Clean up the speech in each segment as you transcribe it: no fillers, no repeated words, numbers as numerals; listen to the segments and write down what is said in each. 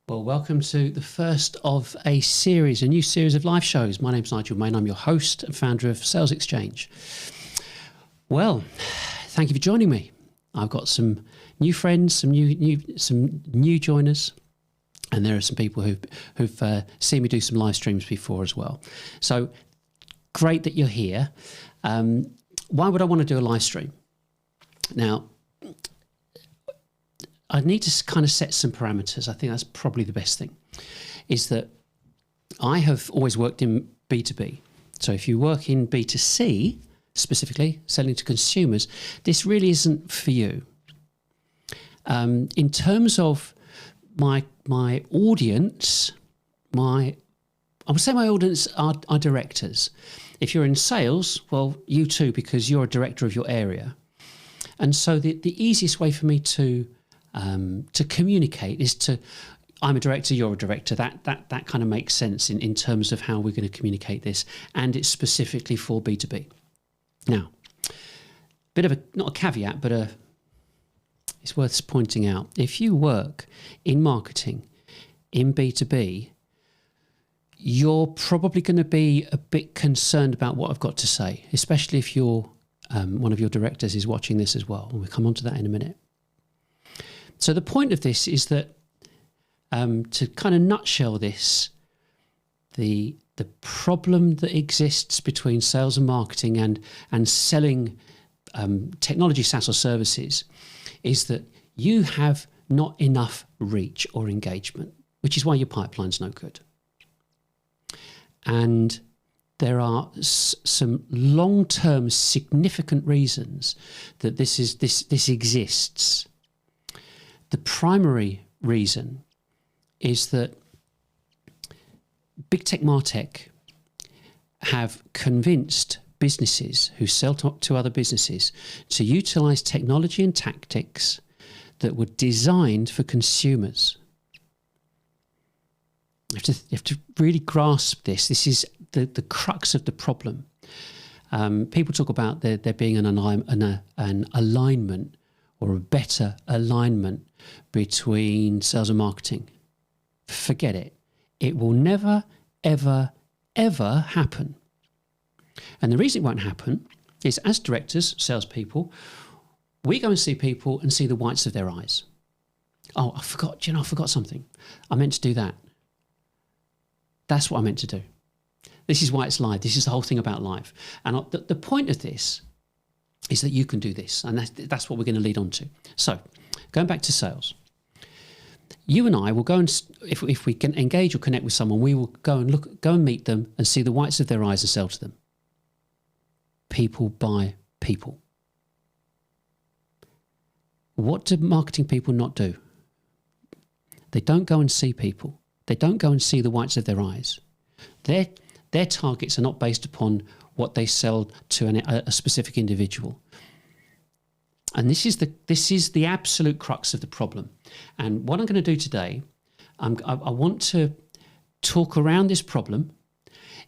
Well, welcome to the first of a new series of live shows. My name's Nigel Main. I'm your host and founder of Sales Exchange. Well, thank you for joining me. I've got some new friends, some new joiners, and there are some people who've seen me do some live streams before as well. So great that you're here. Why would I want to do a live stream? Now, I need to kind of set some parameters. I think that's probably the best thing, is that I have always worked in B2B. So if you work in B2C, specifically selling to consumers, this really isn't for you. In terms of my audience, I would say my audience are directors. If you're in sales, well, you too, because you're a director of your area. And so the easiest way for me to communicate is I'm a director, you're a director. That kind of makes sense in terms of how we're going to communicate this, and it's specifically for B2B. Now, bit of not a caveat, but it's worth pointing out. If you work in marketing in B2B, you're probably going to be a bit concerned about what I've got to say, especially if you're one of your directors is watching this as well. And we'll come on to that in a minute. So the point of this is that, to kind of nutshell this, the problem that exists between sales and marketing and selling technology, SaaS or services is that you have not enough reach or engagement, which is why your pipeline's no good. And there are some long-term significant reasons that this exists. The primary reason is that big tech MarTech have convinced businesses who sell to other businesses to utilize technology and tactics that were designed for consumers. You have to really grasp this. This is the crux of the problem. People talk about there being an alignment or a better alignment between sales and marketing. Forget it. It will never, ever, ever happen. And the reason it won't happen is, as directors, salespeople, we go and see people and see the whites of their eyes. Oh, I forgot something. I meant to do that. That's what I meant to do. This is why it's live. This is the whole thing about live. And the point of this is that you can do this, and that's what we're going to lead on to. So, going back to sales, you and I will go and, if we can engage or connect with someone, we will go and meet them and see the whites of their eyes and sell to them. People buy people. What do marketing people not do? They don't go and see people. They don't go and see the whites of their eyes. Their targets are not based upon what they sell to a specific individual. And this is the absolute crux of the problem. And what I'm going to do today, I want to talk around this problem.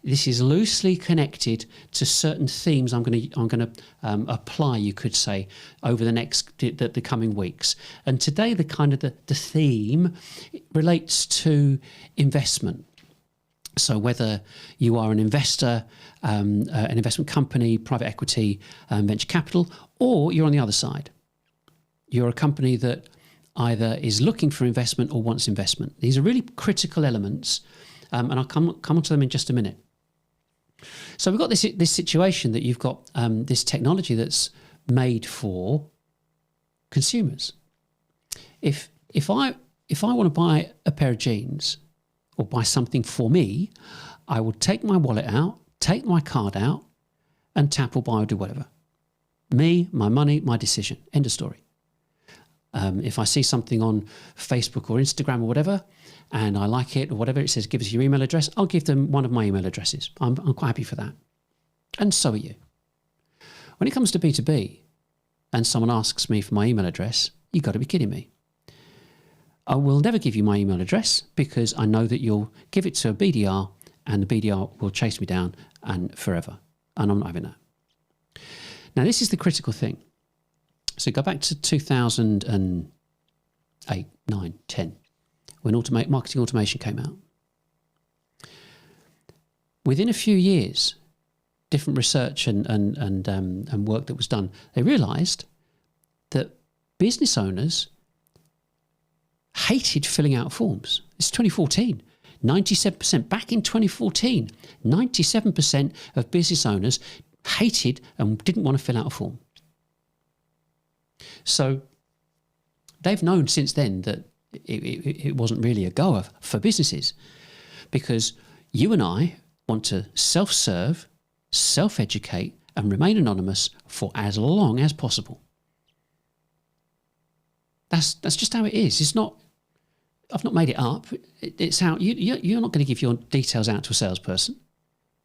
This is loosely connected to certain themes I'm going to apply, you could say, over the coming weeks. And today, the theme relates to investment. So whether you are an investor, an investment company, private equity, venture capital, or you're on the other side, you're a company that either is looking for investment or wants investment. These are really critical elements, and I'll come onto them in just a minute. So we've got this situation that you've got this technology that's made for consumers. If I want to buy a pair of jeans or buy something for me, I will take my wallet out, take my card out, and tap or buy or do whatever. Me, my money, my decision. End of story. If I see something on Facebook or Instagram or whatever, and I like it or whatever, it says, give us your email address, I'll give them one of my email addresses. I'm quite happy for that. And so are you. When it comes to B2B, and someone asks me for my email address, you've got to be kidding me. I will never give you my email address because I know that you'll give it to a BDR and the BDR will chase me down and forever. And I'm not having that. Now, this is the critical thing. So go back to 2008, 9, 10. when marketing automation came out. Within a few years, different research and work that was done, they realised that business owners hated filling out forms. It's 2014. 97%, back in 2014, 97% of business owners hated and didn't want to fill out a form. So they've known since then that it wasn't really a goer for businesses, because you and I want to self-serve, self-educate and remain anonymous for as long as possible. That's just how it is. It's not, I've not made it up. It's how you're not going to give your details out to a salesperson.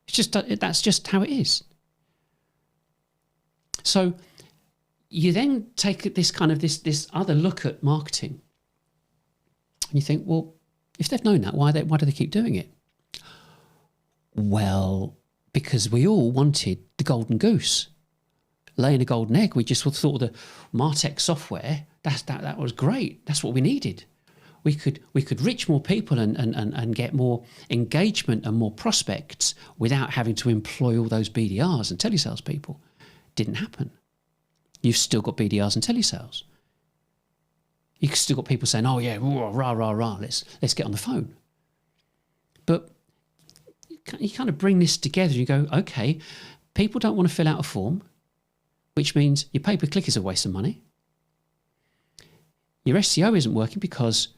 It's just, that's just how it is. So you then take this kind of this other look at marketing, and you think, well, if they've known that, why do they keep doing it? Well, because we all wanted the golden goose, laying a golden egg. We just thought the MarTech software, that was great. That's what we needed. We could reach more people and get more engagement and more prospects without having to employ all those BDRs and telesales people. Didn't happen. You've still got BDRs and telesales. You've still got people saying, "Oh yeah, rah rah rah, let's get on the phone." But you kind of bring this together. You go, okay, people don't want to fill out a form, which means your pay-per-click is a waste of money. Your SEO isn't working because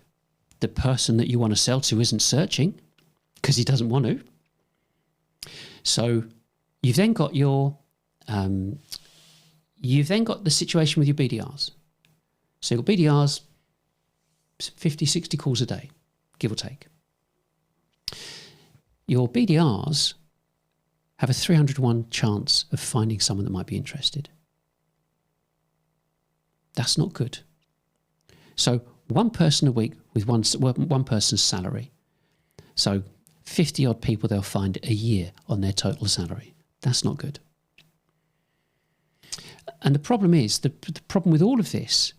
the person that you want to sell to isn't searching because he doesn't want to. So you've then got the situation with your BDRs. So you've got BDRs, 50, 60 calls a day, give or take. Your BDRs have a 301 chance of finding someone that might be interested. That's not good. So one person a week with one person's salary. So 50 odd people they'll find a year on their total salary. That's not good. And the problem is, the problem with all of this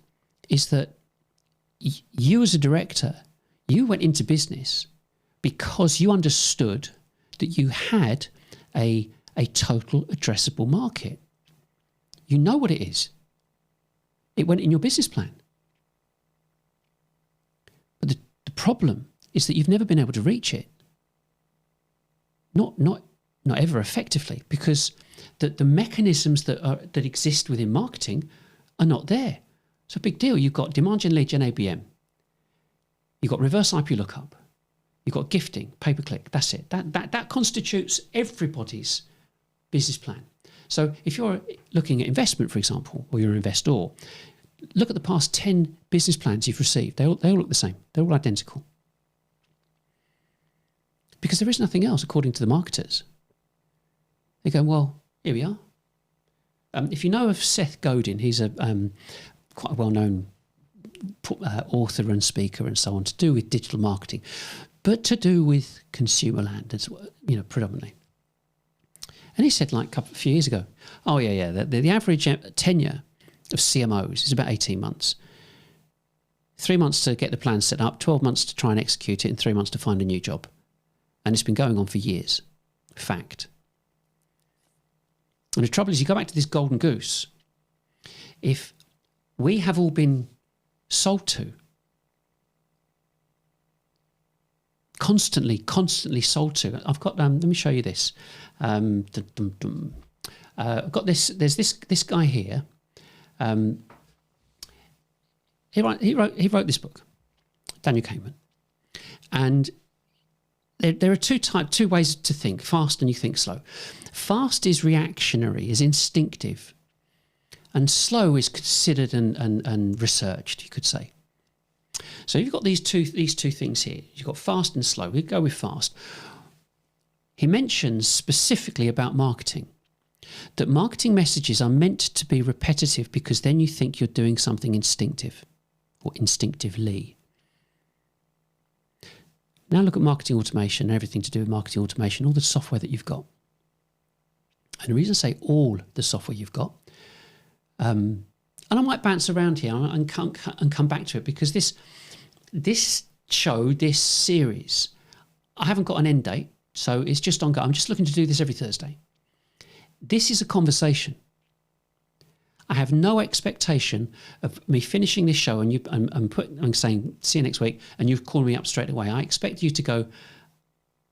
is that you as a director, you went into business because you understood that you had a total addressable market. You know what it is. It went in your business plan. But the problem is that you've never been able to reach it. Not ever effectively, because the mechanisms that exist within marketing are not there. It's a big deal. You've got demand gen, lead gen, ABM. You've got reverse IP lookup. You've got gifting, pay-per-click. That's it. That constitutes everybody's business plan. So if you're looking at investment, for example, or you're an investor, look at the past 10 business plans you've received. They all look the same. They're all identical. Because there is nothing else, according to the marketers. They go, well, here we are. If you know of Seth Godin, he's a quite a well-known author and speaker and so on, to do with digital marketing, but to do with consumer land, as well, predominantly. And he said, like a few years ago, the average tenure of CMOs is about 18 months. 3 months to get the plan set up, 12 months to try and execute it, and 3 months to find a new job. And it's been going on for years. Fact. And the trouble is, you go back to this golden goose. If we have all been sold to, constantly sold to. I've got, let me show you this. I've got this, there's this guy here. He wrote this book, Daniel Kahneman. And there are two ways to think, fast and you think slow. Fast is reactionary, is instinctive. And slow is considered and researched, you could say. So you've got these two things here. You've got fast and slow. We go with fast. He mentions specifically about marketing, that marketing messages are meant to be repetitive because then you think you're doing something instinctive or instinctively. Now look at marketing automation, everything to do with marketing automation, all the software that you've got. And the reason I say all the software you've got, and I might bounce around here and come back to it, because this show, this series, I haven't got an end date, so it's just ongoing. I'm just looking to do this every Thursday. This is a conversation. I have no expectation of me finishing this show and saying, see you next week, and you've called me up straight away. I expect you to go,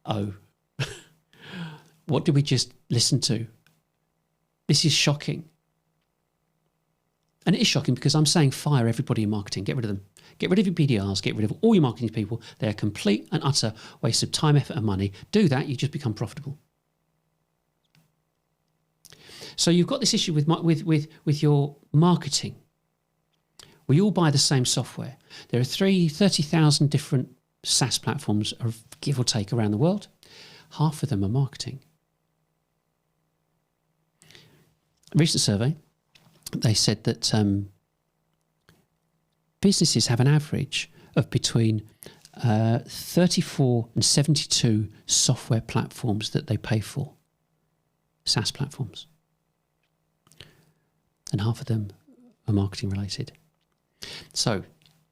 oh, what did we just listen to? This is shocking. And it is shocking because I'm saying fire everybody in marketing. Get rid of them. Get rid of your BDRs. Get rid of all your marketing people. They're a complete and utter waste of time, effort and money. Do that, you just become profitable. So you've got this issue with your marketing. We all buy the same software. There are 30,000 different SaaS platforms, give or take, around the world. Half of them are marketing. A recent survey, they said that businesses have an average of between 34 and 72 software platforms that they pay for, SaaS platforms. And half of them are marketing related. So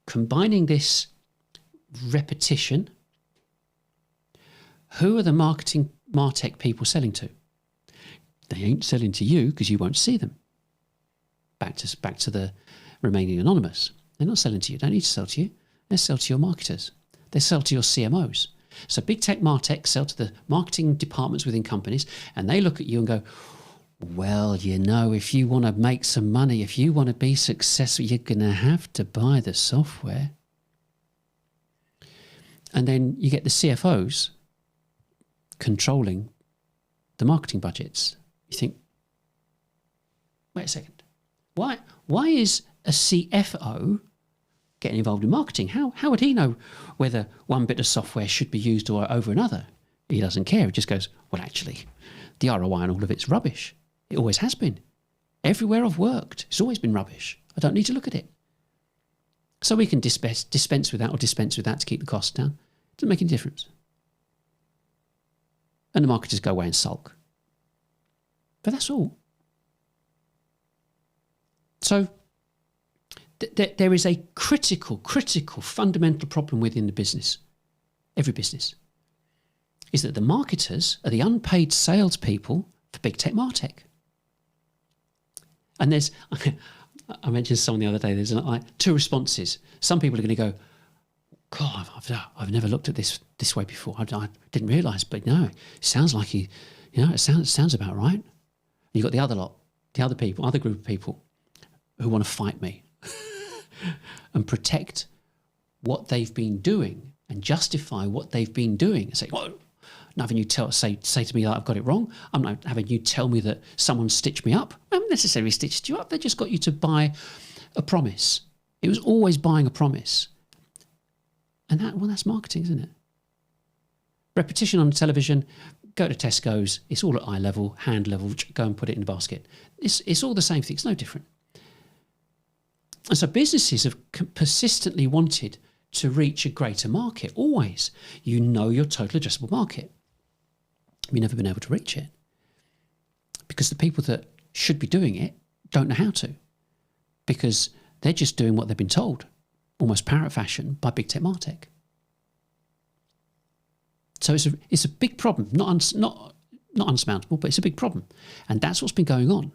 combining this repetition, who are the MarTech people selling to? They ain't selling to you because you won't see them. Back to the remaining anonymous. They're not selling to you. They don't need to sell to you. They sell to your marketers. They sell to your CMOs. So big tech MarTech sell to the marketing departments within companies, and they look at you and go, well, you know, if you want to make some money, if you want to be successful, you're going to have to buy the software. And then you get the CFOs controlling the marketing budgets. You think, wait a second. Why is a CFO getting involved in marketing? How would he know whether one bit of software should be used or over another? He doesn't care. He just goes, well, actually, the ROI on all of it's rubbish. It always has been. Everywhere I've worked, it's always been rubbish. I don't need to look at it. So we can dispense with that or dispense with that to keep the costs down. It doesn't make any difference. And the marketers go away and sulk. But that's all. So there is a critical, fundamental problem within the business. Every business. Is that the marketers are the unpaid salespeople for big tech MarTech. And there's, I mentioned someone the other day, there's two responses. Some people are going to go, God, I've never looked at this way before. I didn't realise, but no, it sounds like it sounds about right. You've got the other lot, the other people, other group of people who want to fight me and protect what they've been doing and justify what they've been doing and say, well, not having you say to me that I've got it wrong. I'm not having you tell me that someone stitched me up. I haven't necessarily stitched you up. They just got you to buy a promise. It was always buying a promise. And that's marketing, isn't it? Repetition on television, go to Tesco's, it's all at eye level, hand level, go and put it in the basket. It's all the same thing, it's no different. And so businesses have persistently wanted to reach a greater market, always. You know your total addressable market. You've never been able to reach it because the people that should be doing it don't know how to, because they're just doing what they've been told, almost parrot fashion, by big tech MarTech. So it's a big problem, not unsurmountable, but it's a big problem, and that's what's been going on.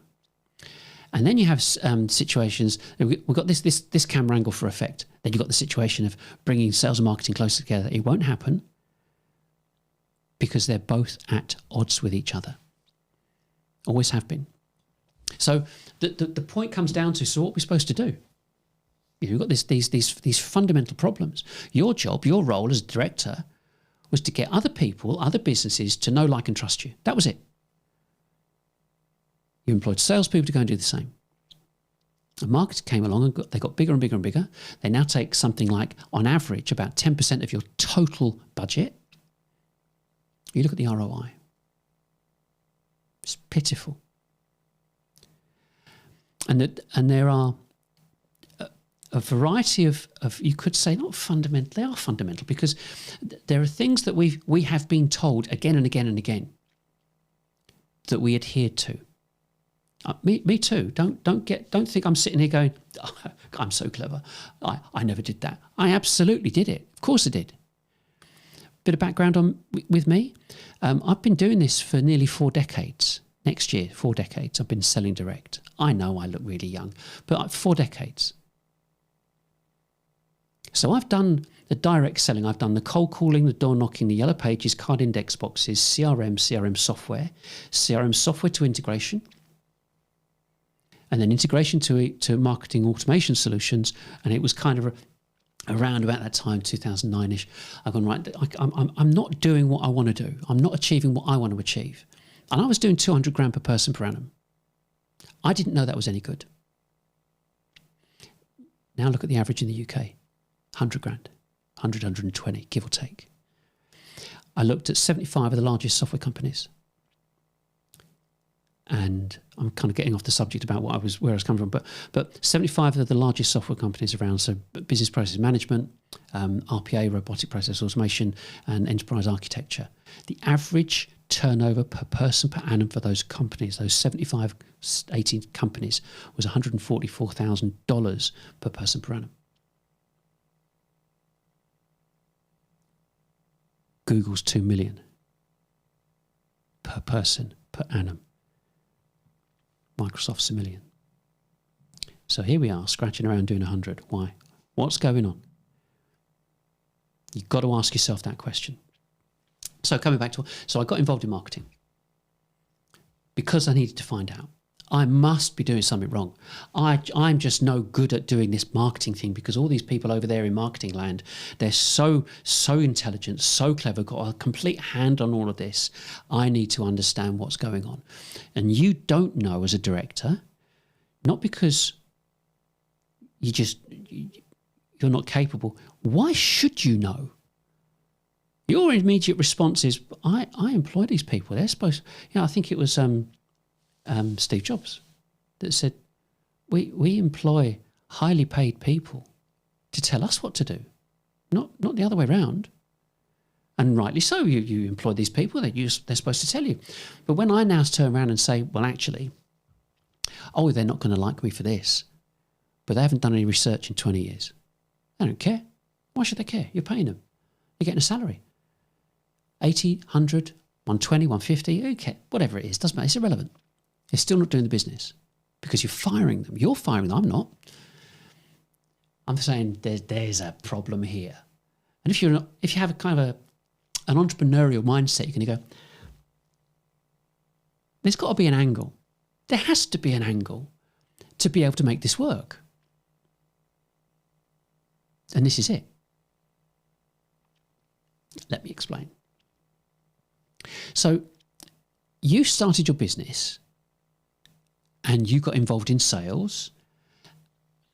And then you have situations. We've got this camera angle for effect. Then you've got the situation of bringing sales and marketing closer together. It won't happen because they're both at odds with each other. Always have been. So the point comes down to, so what are we supposed to do? You've got these fundamental problems. Your job, your role as director, was to get other people, other businesses to know, like, and trust you. That was it. You employed salespeople to go and do the same. The market came along and they got bigger and bigger and bigger. They now take something like, on average, about 10% of your total budget. You look at the ROI. It's pitiful. And there are a variety of, you could say, not fundamental, they are fundamental, because there are things that we have been told again and again and again that we adhere to. Me too. Don't think I'm sitting here going, oh, I'm so clever. I never did that. I absolutely did it. Of course I did. Bit of background with me. I've been doing this for nearly 4 decades. Next year, 4 decades. I've been selling direct. I know I look really young, but 4 decades. So I've done the direct selling. I've done the cold calling, the door knocking, the yellow pages, card index boxes, CRM software to integration, and then integration to marketing automation solutions. And it was kind of around about that time, 2009-ish. I've gone, right, I'm not doing what I want to do. I'm not achieving what I want to achieve. And I was doing 200 grand per person per annum. I didn't know that was any good. Now look at the average in the UK. 100 grand, 100, 120, give or take. I looked at 75 of the largest software companies. And I'm kind of getting off the subject about where I was coming from, but 75 of the largest software companies around, so business process management, RPA, robotic process automation, and enterprise architecture. The average turnover per person per annum for those companies, those 75, 18 companies, was $144,000 per person per annum. Google's 2 million per person per annum. Microsoft's 1 million. So here we are, scratching around doing 100. Why? What's going on? You've got to ask yourself that question. So coming back to, so I got involved in marketing because I needed to find out. I must be doing something wrong. I'm just no good at doing this marketing thing because all these people over there in marketing land, they're so intelligent, so clever, got a complete hand on all of this. I need to understand what's going on. And you don't know as a director, not because you're not capable. Why should you know? Your immediate response is, I employ these people. They're supposed, I think it was Steve Jobs that said, we employ highly paid people to tell us what to do, not the other way around. And rightly so, you employ these people, they're supposed to tell you. But when I now turn around and say, well, actually, they're not going to like me for this, but they haven't done any research in 20 years. They don't care. Why should they care? You're paying them. You're getting a salary. 80, 100, 120, 150, who cares? Whatever it is, doesn't matter. It's irrelevant. They're still not doing the business because you're firing them. You're firing them. I'm not. I'm saying there's a problem here. And if you have a kind of an entrepreneurial mindset, you're going to go, there's got to be an angle. There has to be an angle to be able to make this work. And this is it. Let me explain. So you started your business and you got involved in sales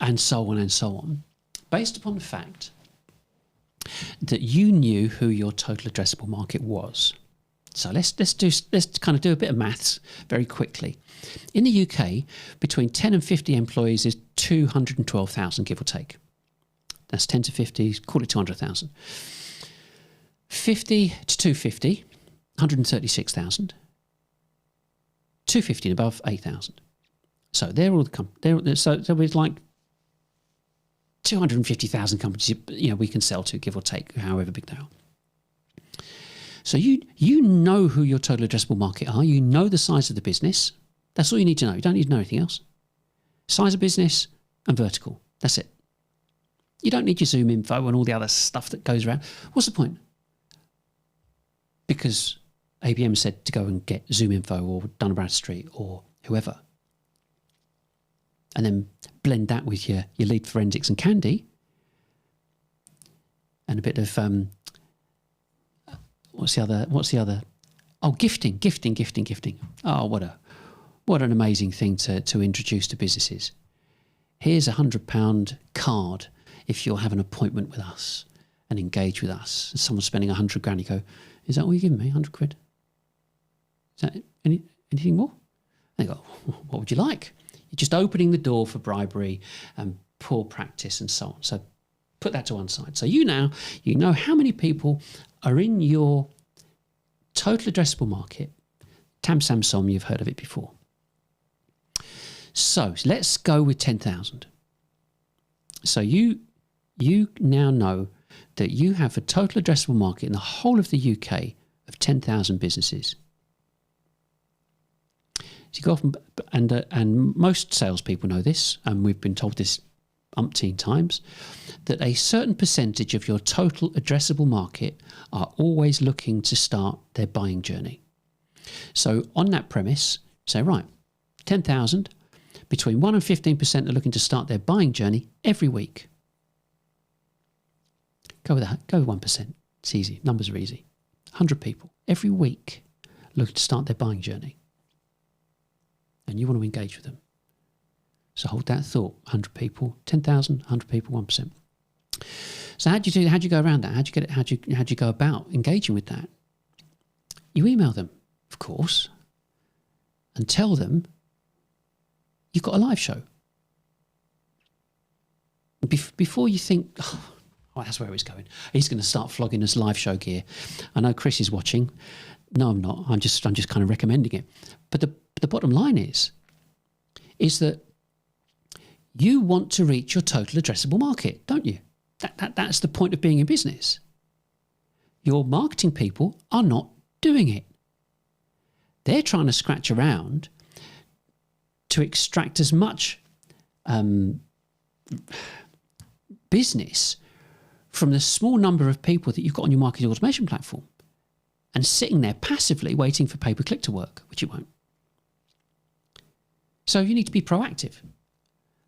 and so on, based upon the fact that you knew who your total addressable market was. So let's kind of do a bit of maths very quickly. In the UK, between 10 and 50 employees is 212,000, give or take. That's 10 to 50, call it 200,000. 50 to 250, 136,000. 250 and above, 8,000. So they're all the so it's like 250,000 companies we can sell to, give or take, however big they are. So you know who your total addressable market are. You know the size of the business. That's all you need to know. You don't need to know anything else. Size of business and vertical. That's it. You don't need your Zoom info and all the other stuff that goes around. What's the point? Because ABM said to go and get Zoom info or Dun & Bradstreet or whoever. And then blend that with your lead forensics and Candy. And a bit of, what's the other? Oh, gifting. Oh, what an amazing thing to introduce to businesses. Here's £100 card if you'll have an appointment with us and engage with us. And someone's spending 100 grand, you go, is that all you're giving me, 100 quid? Is that anything more? And they go, what would you like? You're just opening the door for bribery and poor practice and so on. So put that to one side. So you know how many people are in your total addressable market. Tam Sam Som, you've heard of it before. So let's go with 10,000. So you now know that you have a total addressable market in the whole of the UK of 10,000 businesses. So you go off and most salespeople know this, and we've been told this umpteen times, that a certain percentage of your total addressable market are always looking to start their buying journey. So on that premise, say, right, 10,000, between 1 and 15% are looking to start their buying journey every week. Go with that. Go with 1%. It's easy. Numbers are easy. 100 people every week looking to start their buying journey. And you want to engage with them. So hold that thought. 100 people, 10,000, 100 people, 1%. So how do you do? How do you go around that? How do you get it? How do you go about engaging with that? You email them, of course, and tell them you've got a live show. Before you think, oh, that's where he's going. He's going to start flogging us live show gear. I know Chris is watching. No, I'm not. I'm just kind of recommending it. But the bottom line is that you want to reach your total addressable market, don't you? That's the point of being in business. Your marketing people are not doing it. They're trying to scratch around to extract as much business from the small number of people that you've got on your marketing automation platform, and sitting there passively waiting for pay-per-click to work, which it won't. So you need to be proactive.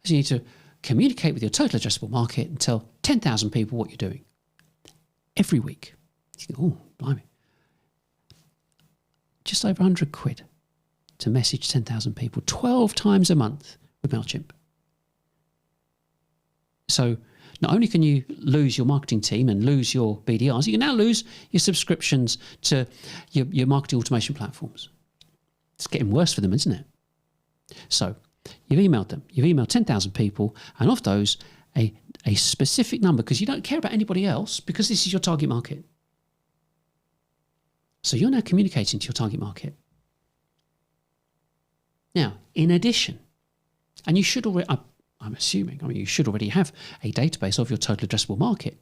So you need to communicate with your total addressable market and tell 10,000 people what you're doing every week. You think, oh, blimey. Just over 100 quid to message 10,000 people 12 times a month with MailChimp. So not only can you lose your marketing team and lose your BDRs, you can now lose your subscriptions to your marketing automation platforms. It's getting worse for them, isn't it? So you've emailed them. You've emailed 10,000 people, and of those, a specific number, because you don't care about anybody else, because this is your target market. So you're now communicating to your target market. Now, in addition, and you should already, I'm assuming, you should already have a database of your total addressable market.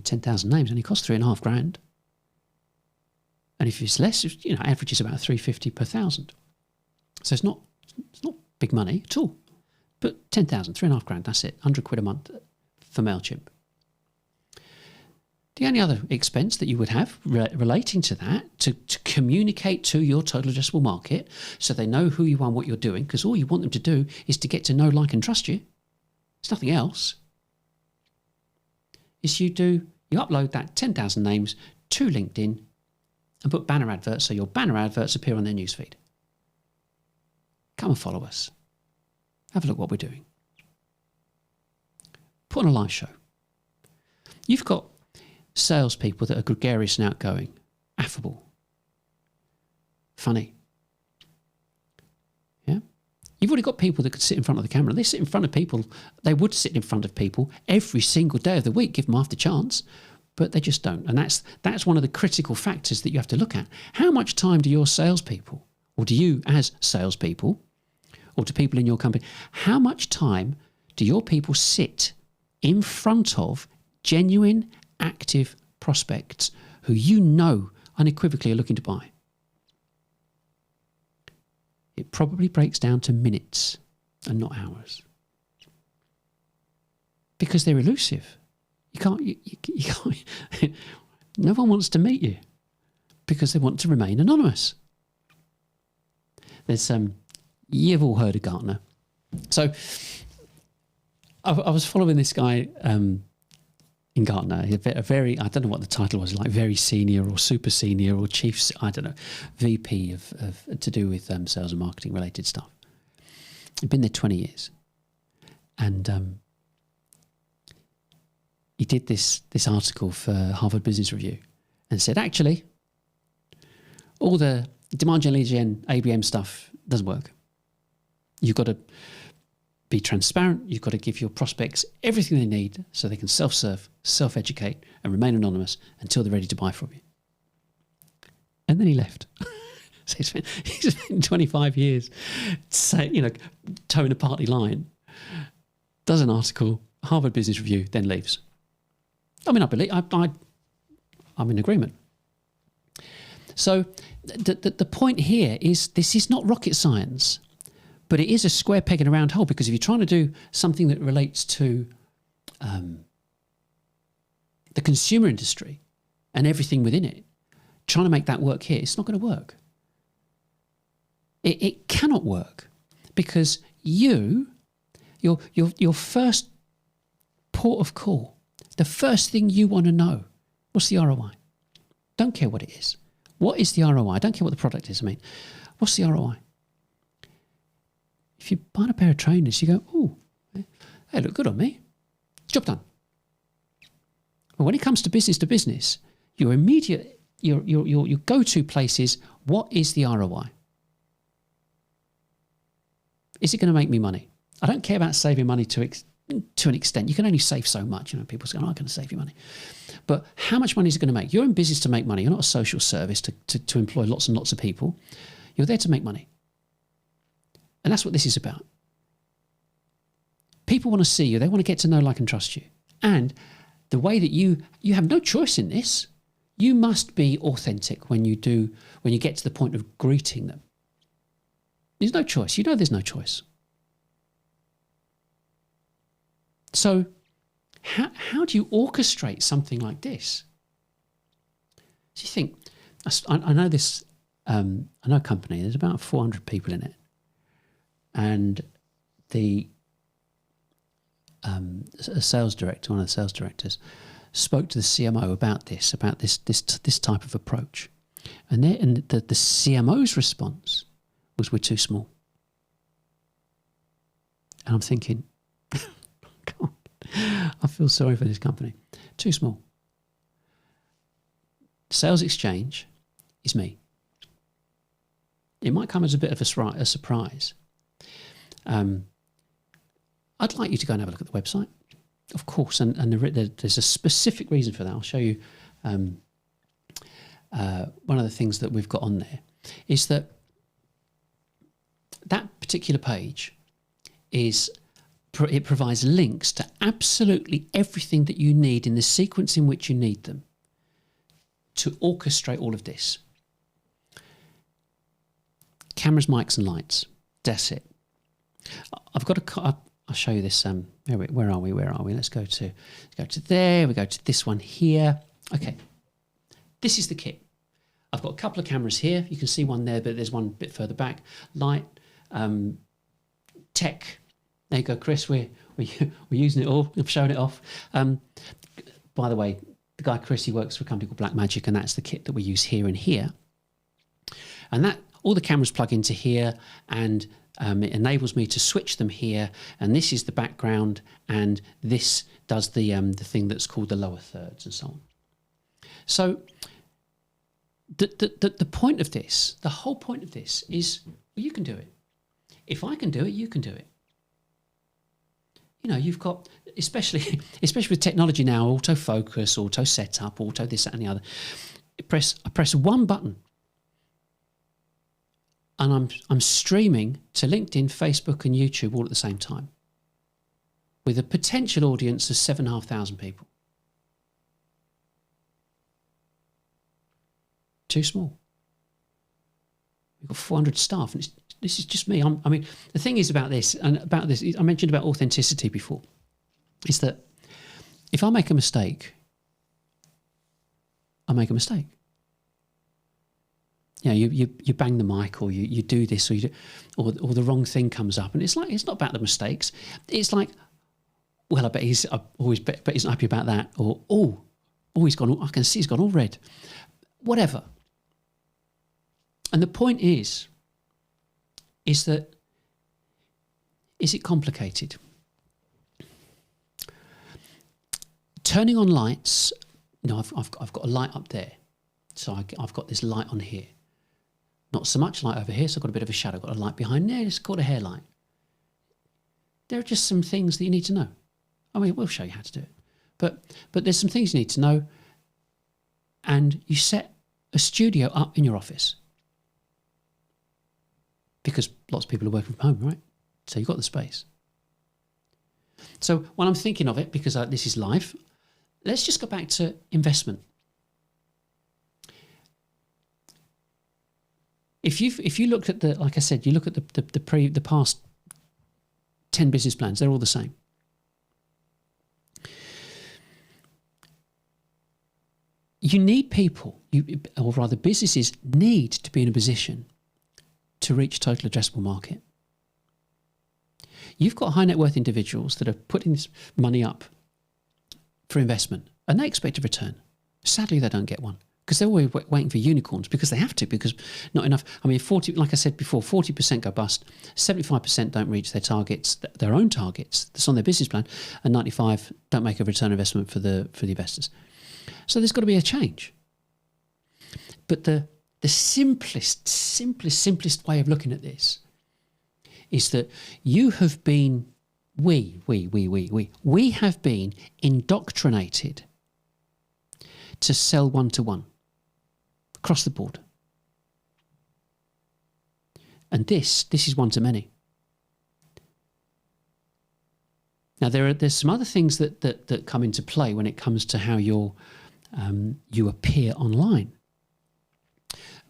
10,000 names only cost $3,500. And if it's less, average is about $350 per thousand. So it's not big money at all. But 10,000, $3,500, that's it. 100 quid a month for MailChimp. The only other expense that you would have relating to that, to communicate to your total addressable market so they know who you are and what you're doing, because all you want them to do is to get to know, like, and trust you. It's nothing else. Is you upload that 10,000 names to LinkedIn and put banner adverts so your banner adverts appear on their newsfeed. Come and follow us. Have a look what we're doing. Put on a live show. You've got salespeople that are gregarious and outgoing, affable, funny. Yeah? You've already got people that could sit in front of the camera. They sit in front of people. They would sit in front of people every single day of the week, give them half the chance, but they just don't. And that's one of the critical factors that you have to look at. How much time do your salespeople, or do you as salespeople, or to people in your company, how much time do your people sit in front of genuine, active prospects who you know unequivocally are looking to buy? It probably breaks down to minutes and not hours. Because they're elusive. You can't, no one wants to meet you because they want to remain anonymous. There's you've all heard of Gartner. So I was following this guy in Gartner, a very, I don't know what the title was, like very senior or super senior or chief, I don't know, VP of to do with sales and marketing related stuff. He'd been there 20 years. And he did this article for Harvard Business Review and said, actually, all the demand gen, lead gen, ABM stuff doesn't work. You've got to be transparent. You've got to give your prospects everything they need so they can self-serve, self-educate, and remain anonymous until they're ready to buy from you. And then he left. So he's spent 25 years towing a party line, does an article, Harvard Business Review, then leaves. I mean, I'm in agreement. So the point here is this is not rocket science, but it is a square peg in a round hole, because if you're trying to do something that relates to the consumer industry and everything within it, trying to make that work here, it's not going to work. It cannot work, because your first port of call, the first thing you want to know, what's the ROI? Don't care what it is. What is the ROI? I don't care what the product is. I mean, what's the ROI? If you buy a pair of trainers, you go, oh, they look good on me. Job done. But when it comes to business, your immediate, your go-to place is, what is the ROI? Is it going to make me money? I don't care about saving money to an extent. You can only save so much. People say, I'm going to save you money. But how much money is it going to make? You're in business to make money. You're not a social service to employ lots and lots of people. You're there to make money. And that's what this is about. People want to see you. They want to get to know, like, and trust you. And the way that you have no choice in this, you must be authentic when you get to the point of greeting them. There's no choice. There's no choice. So how do you orchestrate something like this? So you think, I know this, I know a company, there's about 400 people in it. And a sales director, one of the sales directors, spoke to the CMO about this type of approach. And the CMO's response was, we're too small. And I'm thinking, God, I feel sorry for this company. Too small. Sales Exchange is me. It might come as a bit of a surprise. I'd like you to go and have a look at the website, of course, and there's a specific reason for that. I'll show you one of the things that we've got on there is that particular page it provides links to absolutely everything that you need in the sequence in which you need them to orchestrate all of this. Cameras, mics, and lights. That's it. I'll show you this. Where are we? Let's go to there. We go to this one here. Okay. This is the kit. I've got a couple of cameras here. You can see one there, but there's one a bit further back. Light, tech. There you go, Chris. We're using it all. I'm showing it off. By the way, the guy Chris, he works for a company called Blackmagic, and that's the kit that we use here and here. And that all the cameras plug into here, and it enables me to switch them here. And this is the background, and this does the thing that's called the lower thirds, and so on. So the point of this, the whole point of this is, well, you can do it. If I can do it, you can do it. You've got, especially with technology now, autofocus, auto setup, auto this, that, and the other. I press one button, and I'm streaming to LinkedIn, Facebook, and YouTube all at the same time, with a potential audience of 7,500 people. Too small. We've got 400 staff, and this is just me. I mean, the thing is about this, I mentioned about authenticity before, is that if I make a mistake, I make a mistake. You bang the mic, or you do this, or or the wrong thing comes up, and it's not about the mistakes. It's like, well, I bet he's not happy about that, or he's gone. I can see he's gone all red. Whatever. And the point is that, is it complicated? Turning on lights, I've got a light up there. So I've got this light on here. Not so much light over here, so I've got a bit of a shadow. I've got a light behind there, it's called a hair light. There are just some things that you need to know. I mean, we'll show you how to do it. But there's some things you need to know, and you set a studio up in your office. because lots of people are working from home, right? So you've got the space. So when I'm thinking of it, because this is live, let's just go back to investment. If you looked at like I said, you look at the past 10 business plans, they're all the same. You need people, or rather businesses need to be in a position to reach total addressable market. You've got high net worth individuals that are putting this money up for investment and they expect a return. Sadly, they don't get one because they're always waiting for unicorns because they have to, because not enough. I mean, 40, like I said before, 40% go bust, 75% don't reach their targets, their own targets that's on their business plan, and 95 don't make a return investment for the investors. So there's got to be a change. But the simplest way of looking at this is that you have been, we have been indoctrinated to sell one-to-one across the board. And this is one-to-many. Now there's some other things that come into play when it comes to how you appear online.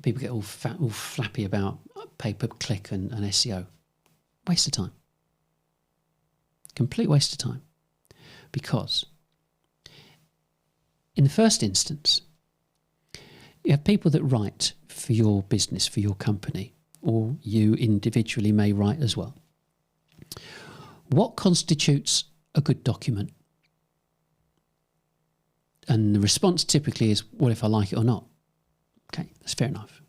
People get all flappy about pay-per-click and SEO. Waste of time. Complete waste of time. Because in the first instance, you have people that write for your business, for your company, or you individually may write as well. What constitutes a good document? And the response typically is, well, if I like it or not. Okay, that's fair enough.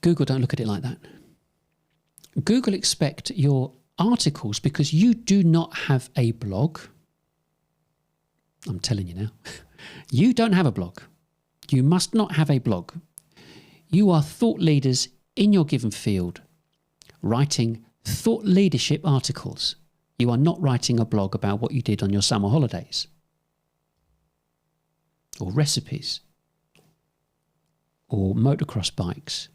Google don't look at it like that. Google expect your articles, because you do not have a blog. I'm telling you now. You don't have a blog. You must not have a blog. You are thought leaders in your given field, writing thought leadership articles. You are not writing a blog about what you did on your summer holidays, or recipes, or motocross bikes.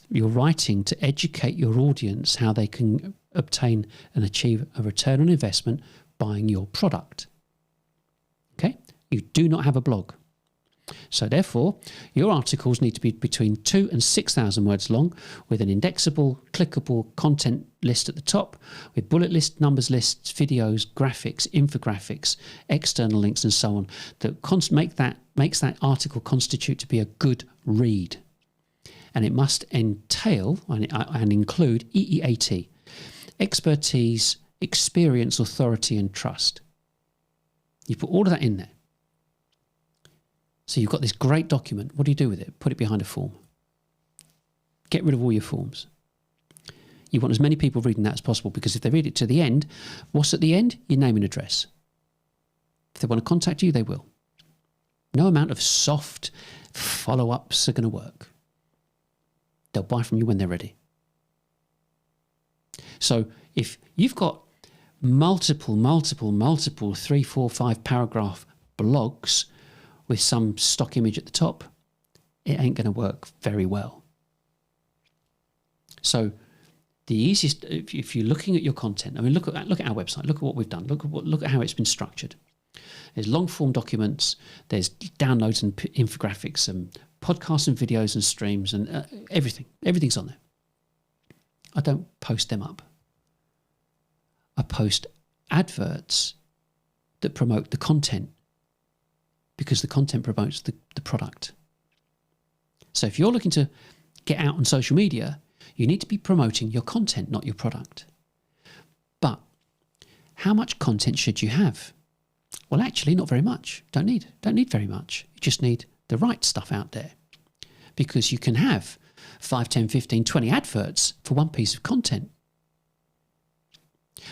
You're writing to educate your audience how they can obtain and achieve a return on investment buying your product. Okay? You do not have a blog. So therefore, your articles need to be between 2,000 and 6,000 words long, with an indexable, clickable content list at the top, with bullet lists, numbers lists, videos, graphics, infographics, external links, and so on, that makes that article constitute to be a good read. And it must entail and include EEAT, expertise, experience, authority, and trust. You put all of that in there. So you've got this great document. What do you do with it? Put it behind a form. Get rid of all your forms. You want as many people reading that as possible, because if they read it to the end, what's at the end? Your name and address. If they want to contact you, they will. No amount of soft follow-ups are going to work. They'll buy from you when they're ready. So if you've got multiple 3, 4, 5 paragraph blogs with some stock image at the top, it ain't going to work very well. So the easiest, if you're looking at your content, I mean, look at our website, look at what we've done, look at how it's been structured. There's long form documents, there's downloads and infographics and podcasts and videos and streams and everything's on there. I don't post them up. I post adverts that promote the content, because the content promotes the product. So if you're looking to get out on social media, you need to be promoting your content, not your product. But how much content should you have? Well, actually, not very much. Don't need very much. You just need the right stuff out there, because you can have 5, 10, 15, 20 adverts for one piece of content.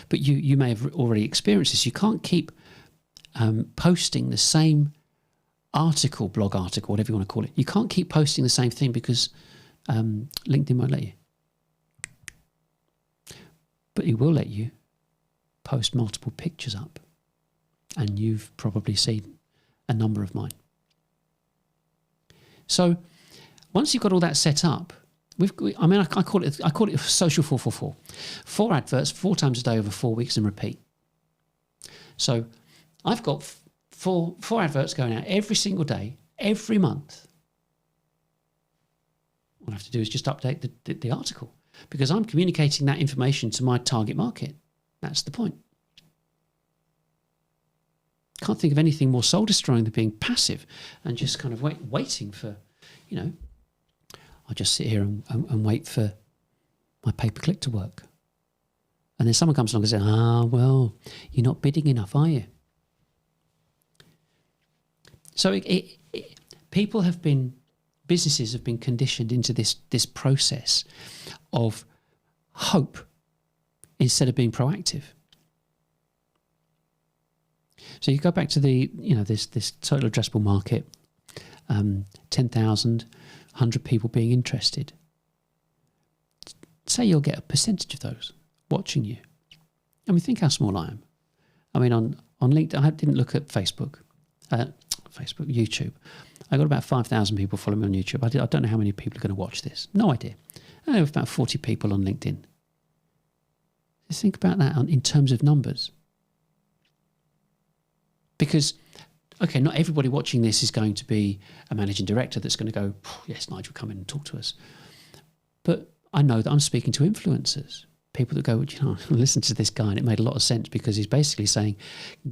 But you may have already experienced this. You can't keep posting the same article, blog article, whatever you want to call it. You can't keep posting the same thing, because LinkedIn won't let you. But it will let you post multiple pictures up. And you've probably seen a number of mine. So once you've got all that set up, I call it social 444. 4 adverts, 4 times a day over 4 weeks and repeat. So I've got four adverts going out every single day, every month. All I have to do is just update the article, because I'm communicating that information to my target market. That's the point. Can't think of anything more soul destroying than being passive and just kind of waiting for, I'll just sit here and wait for my pay-per-click to work. And then someone comes along and says, well, you're not bidding enough, are you? So businesses have been conditioned into this process of hope instead of being proactive. So you go back to this total addressable market, 10,000, 100 people being interested. Say you'll get a percentage of those watching you. I mean, think how small I am. I mean, on LinkedIn, I didn't look at YouTube. I got about 5,000 people following me on YouTube. I don't know how many people are going to watch this. No idea. I have about 40 people on LinkedIn. Just think about that in terms of numbers. Because, okay, not everybody watching this is going to be a managing director that's going to go, yes, Nigel, come in and talk to us. But I know that I'm speaking to influencers, people that go, listen to this guy, and it made a lot of sense, because he's basically saying,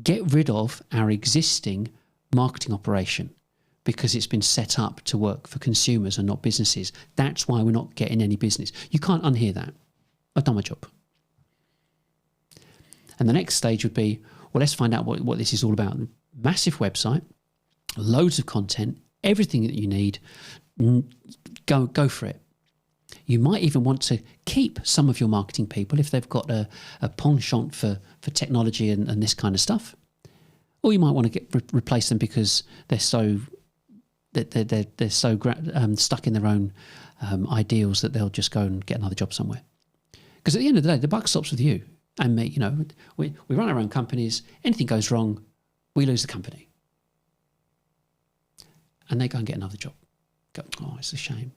get rid of our existing marketing operation because it's been set up to work for consumers and not businesses. That's why we're not getting any business. You can't unhear that. I've done my job. And the next stage would be, well, let's find out what this is all about. Massive website, loads of content, everything that you need. Go for it. You might even want to keep some of your marketing people if they've got a penchant for technology and this kind of stuff. Or you might want to replace them because they're so stuck in their own ideals that they'll just go and get another job somewhere. Because at the end of the day, the buck stops with you and me. We run our own companies. Anything goes wrong, we lose the company. And they go and get another job. Go, it's a shame.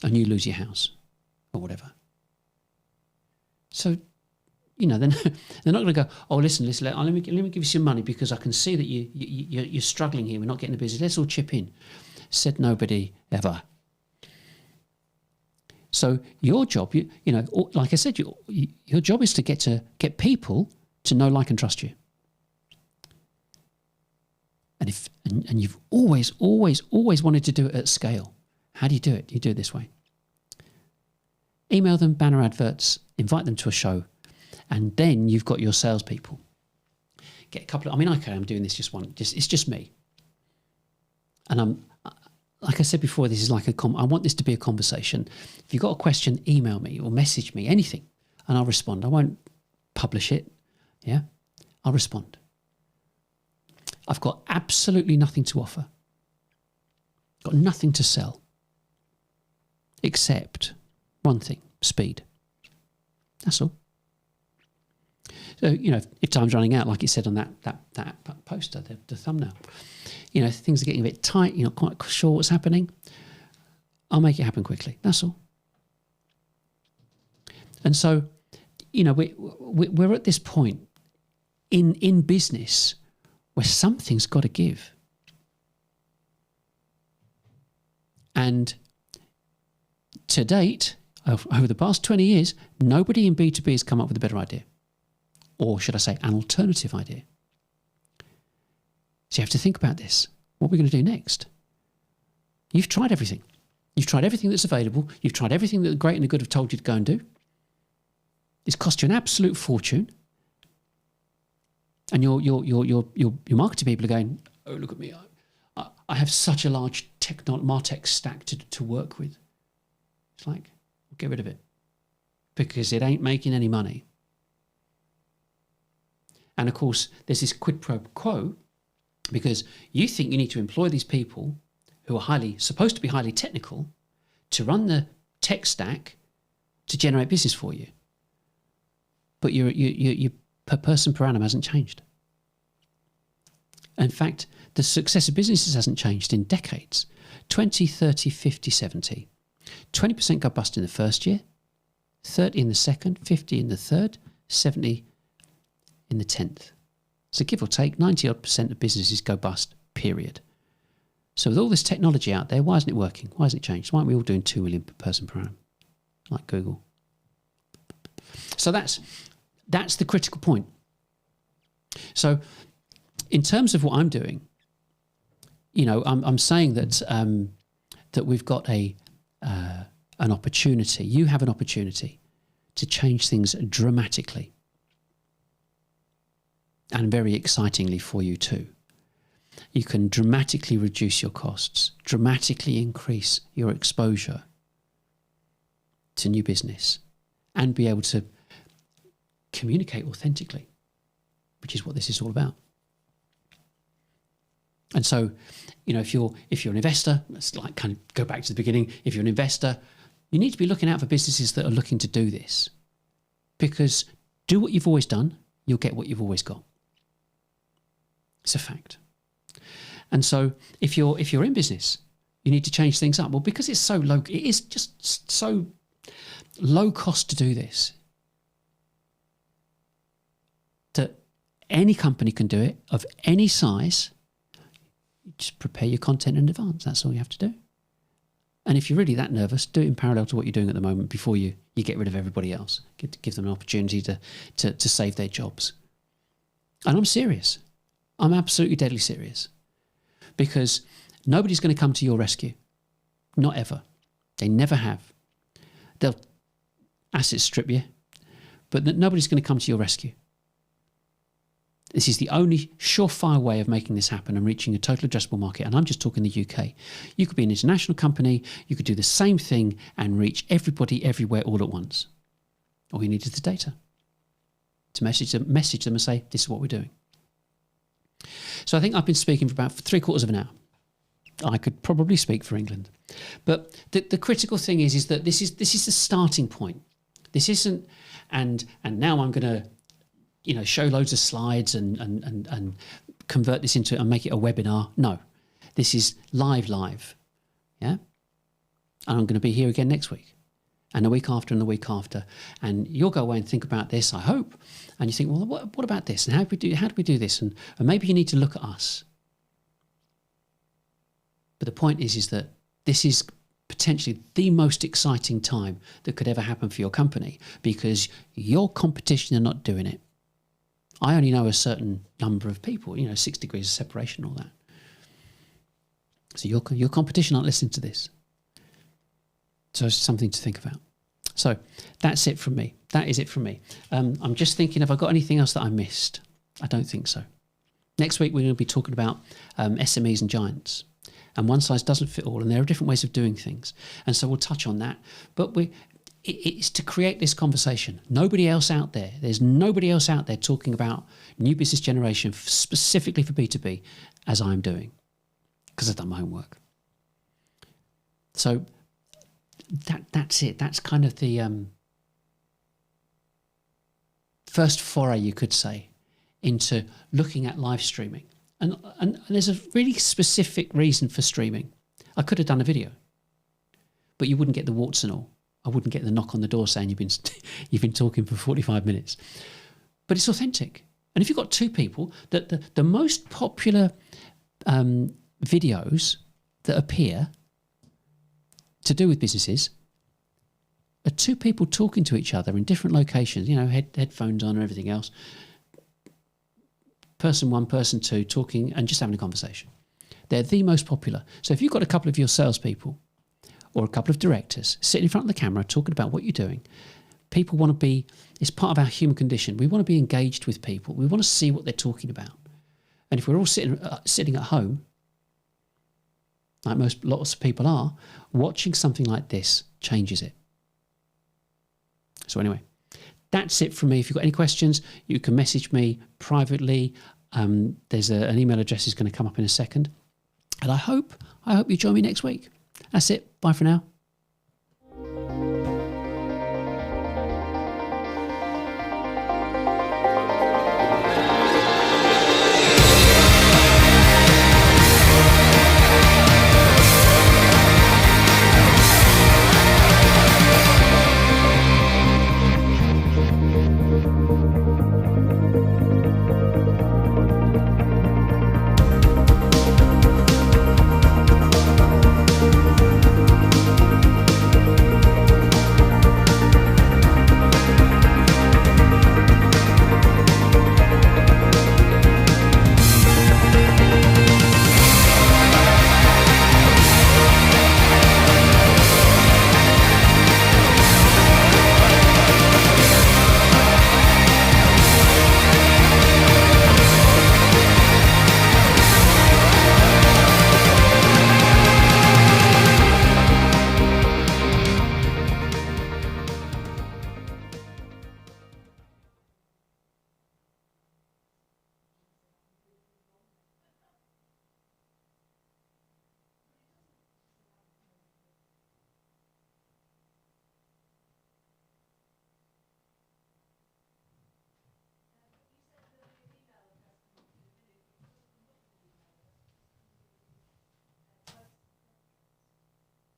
And you lose your house or whatever. So, they're not going to go, listen, let me give you some money because I can see that you're struggling here. We're not getting the business. Let's all chip in. Said nobody ever. So your job, like I said, your job is to get people to know, like, and trust you. And you've always wanted to do it at scale. How do you do it? You do it this way. Email them banner adverts, invite them to a show, and then you've got your salespeople. Get a couple of, I'm doing this it's just me. And like I said before, this is like I want this to be a conversation. If you've got a question, email me or message me, anything, and I'll respond. I won't publish it. Yeah, I'll respond. I've got absolutely nothing to offer. Got nothing to sell. Except one thing, speed. That's all. So, if time's running out, like it said on that poster, the thumbnail, things are getting a bit tight, you're not quite sure what's happening, I'll make it happen quickly. That's all. And so, we're at this point in business where something's got to give. And to date, over the past 20 years, nobody in B2B has come up with a better idea. Or should I say, an alternative idea. So you have to think about this. What are we going to do next? You've tried everything. You've tried everything that's available. You've tried everything that the great and the good have told you to go and do. It's cost you an absolute fortune. And your marketing people are going, oh, look at me. I have such a large MarTech stack to work with. It's like, get rid of it. Because it ain't making any money. And of course, there's this quid pro quo, because you think you need to employ these people who are supposed to be highly technical to run the tech stack to generate business for you. But your per person per annum hasn't changed. In fact, the success of businesses hasn't changed in decades. 20, 30, 50, 70. 20% go bust in the first year, 30 in the second, 50 in the third, 70 in the 10th. So give or take, 90% of businesses go bust, period. So with all this technology out there, why isn't it working? Why hasn't it changed? Why aren't we all doing 2 million per person per annum, like Google? So that's the critical point. So in terms of what I'm doing, I'm saying that that we've got an opportunity. You have an opportunity to change things dramatically, and very excitingly for you too. You can dramatically reduce your costs, dramatically increase your exposure to new business, and be able to communicate authentically, which is what this is all about. And so, if you're an investor, let's kind of go back to the beginning. If you're an investor, you need to be looking out for businesses that are looking to do this, because do what you've always done, you'll get what you've always got. It's a fact. And so, if you're in business, you need to change things up. Well, because it's so low, it is just so low cost to do this, that any company can do it of any size. Just prepare your content in advance. That's all you have to do. And if you're really that nervous, do it in parallel to what you're doing at the moment before you get rid of everybody else. Give them an opportunity to save their jobs. And I'm serious. I'm absolutely deadly serious. Because nobody's going to come to your rescue. Not ever. They never have. They'll asset strip you, but nobody's going to come to your rescue. This is the only surefire way of making this happen and reaching a total addressable market. And I'm just talking the UK. You could be an international company. You could do the same thing and reach everybody everywhere all at once. All you need is the data to message them and say, this is what we're doing. So I think I've been speaking for about 3/4 of an hour. I could probably speak for England. But the critical thing is that this is the starting point. This isn't, and now I'm going to show loads of slides and convert this into and make it a webinar. No, this is live. Yeah. And I'm going to be here again next week, and the week after, and the week after. And you'll go away and think about this, I hope. And you think, well, what about this? And how do we do this? And maybe you need to look at us. But the point is that this is potentially the most exciting time that could ever happen for your company, because your competition are not doing it. I only know a certain number of people, 6 degrees of separation, all that. So your competition aren't listening to this. So it's something to think about. So that's it from me. That is it from me. I'm just thinking, have I got anything else that I missed? I don't think so. Next week, we're going to be talking about SMEs and giants. And one size doesn't fit all, and there are different ways of doing things. And so we'll touch on that. But it's to create this conversation. Nobody else out there. There's nobody else out there talking about new business generation specifically for B2B as I'm doing, because I've done my homework. So that's it. That's kind of the first foray, you could say, into looking at live streaming. And there's a really specific reason for streaming. I could have done a video, but you wouldn't get the warts and all. I wouldn't get the knock on the door saying you've been talking for 45 minutes. But it's authentic. And if you've got 2 people, the most popular videos that appear to do with businesses are 2 people talking to each other in different locations, headphones on and everything else. Person 1, person 2, talking and just having a conversation. They're the most popular. So if you've got a couple of your salespeople or a couple of directors sitting in front of the camera talking about what you're doing, people want to be, it's part of our human condition. We want to be engaged with people. We want to see what they're talking about. And if we're all sitting at home, like lots of people are, watching something like this changes it. So anyway, that's it from me. If you've got any questions, you can message me privately. There's an email address is going to come up in a second. And I hope you join me next week. That's it. Bye for now.